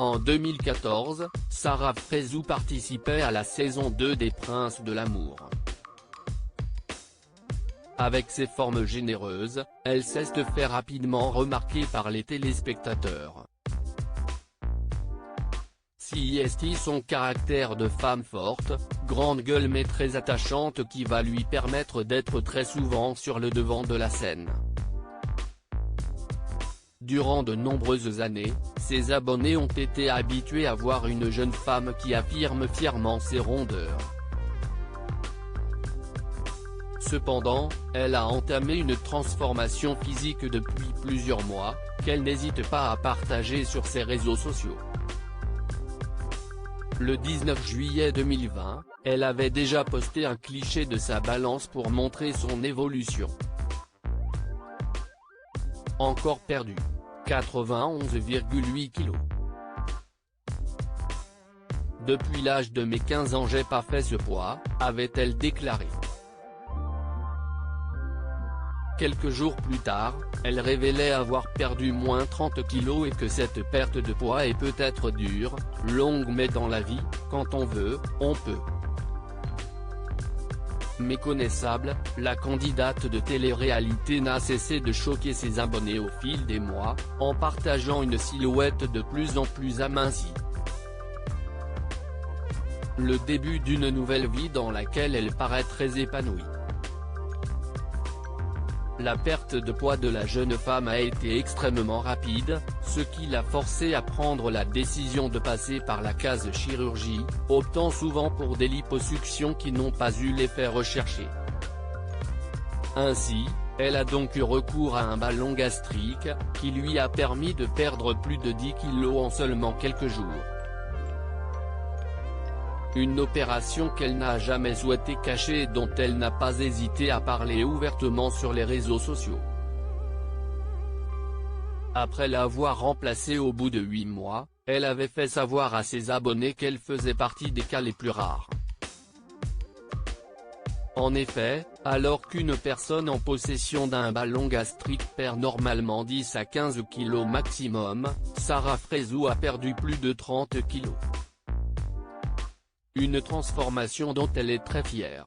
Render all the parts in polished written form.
En 2014, Sarah Frézou participait à la saison 2 des Princes de l'amour. Avec ses formes généreuses, elle s'est fait rapidement remarquer par les téléspectateurs. CIST son caractère de femme forte, grande gueule mais très attachante qui va lui permettre d'être très souvent sur le devant de la scène. Durant de nombreuses années, ses abonnés ont été habitués à voir une jeune femme qui affirme fièrement ses rondeurs. Cependant, elle a entamé une transformation physique depuis plusieurs mois, qu'elle n'hésite pas à partager sur ses réseaux sociaux. Le 19 juillet 2020, elle avait déjà posté un cliché de sa balance pour montrer son évolution. Encore perdu. 91,8 kg. Depuis l'âge de mes 15 ans j'ai pas fait ce poids, avait-elle déclaré. Quelques jours plus tard, elle révélait avoir perdu moins 30 kg et que cette perte de poids est peut-être dure, longue mais dans la vie, quand on veut, on peut. Méconnaissable, la candidate de télé-réalité n'a cessé de choquer ses abonnés au fil des mois, en partageant une silhouette de plus en plus amincie. Le début d'une nouvelle vie dans laquelle elle paraît très épanouie. La perte de poids de la jeune femme a été extrêmement rapide, ce qui l'a forcée à prendre la décision de passer par la case chirurgie, optant souvent pour des liposuctions qui n'ont pas eu l'effet recherché. Ainsi, elle a donc eu recours à un ballon gastrique, qui lui a permis de perdre plus de 10 kg en seulement quelques jours. Une opération qu'elle n'a jamais souhaité cacher et dont elle n'a pas hésité à parler ouvertement sur les réseaux sociaux. Après l'avoir remplacée au bout de 8 mois, elle avait fait savoir à ses abonnés qu'elle faisait partie des cas les plus rares. En effet, alors qu'une personne en possession d'un ballon gastrique perd normalement 10 à 15 kg maximum, Sarah Frézou a perdu plus de 30 kg. Une transformation dont elle est très fière.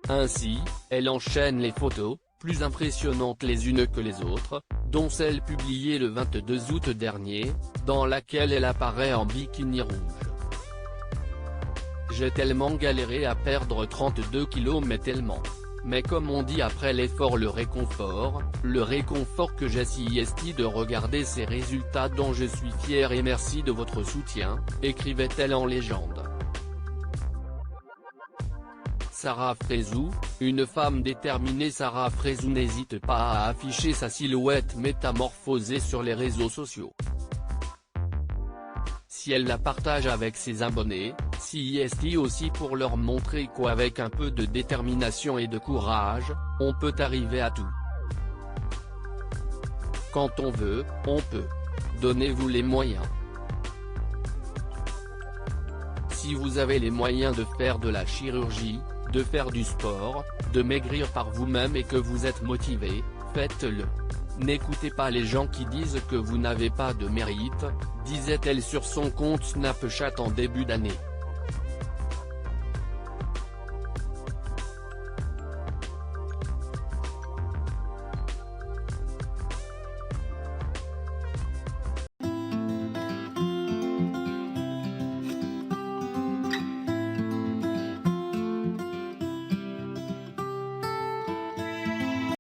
Ainsi, elle enchaîne les photos, plus impressionnantes les unes que les autres, dont celle publiée le 22 août dernier, dans laquelle elle apparaît en bikini rouge. J'ai tellement galéré à perdre 32 kg mais comme on dit après l'effort le réconfort que j'ai CIST de regarder ces résultats dont je suis fier et merci de votre soutien, écrivait-elle en légende. Sarah Frézou, une femme déterminée. Sarah Frézou n'hésite pas à afficher sa silhouette métamorphosée sur les réseaux sociaux. Si elle la partage avec ses abonnés, CIST aussi pour leur montrer qu'avec un peu de détermination et de courage, on peut arriver à tout. Quand on veut, on peut. Donnez-vous les moyens. Si vous avez les moyens de faire de la chirurgie, de faire du sport, de maigrir par vous-même et que vous êtes motivé, faites-le. N'écoutez pas les gens qui disent que vous n'avez pas de mérite, disait-elle sur son compte Snapchat en début d'année.